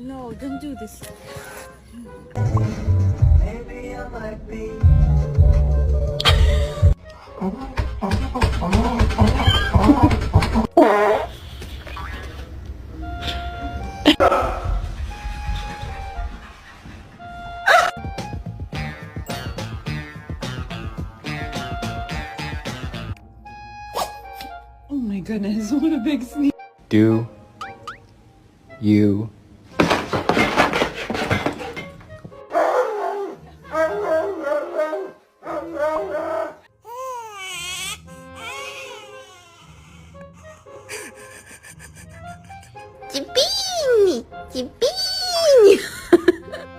No, don't do this. Maybe I might be. Oh my goodness, what a big sneeze. Do you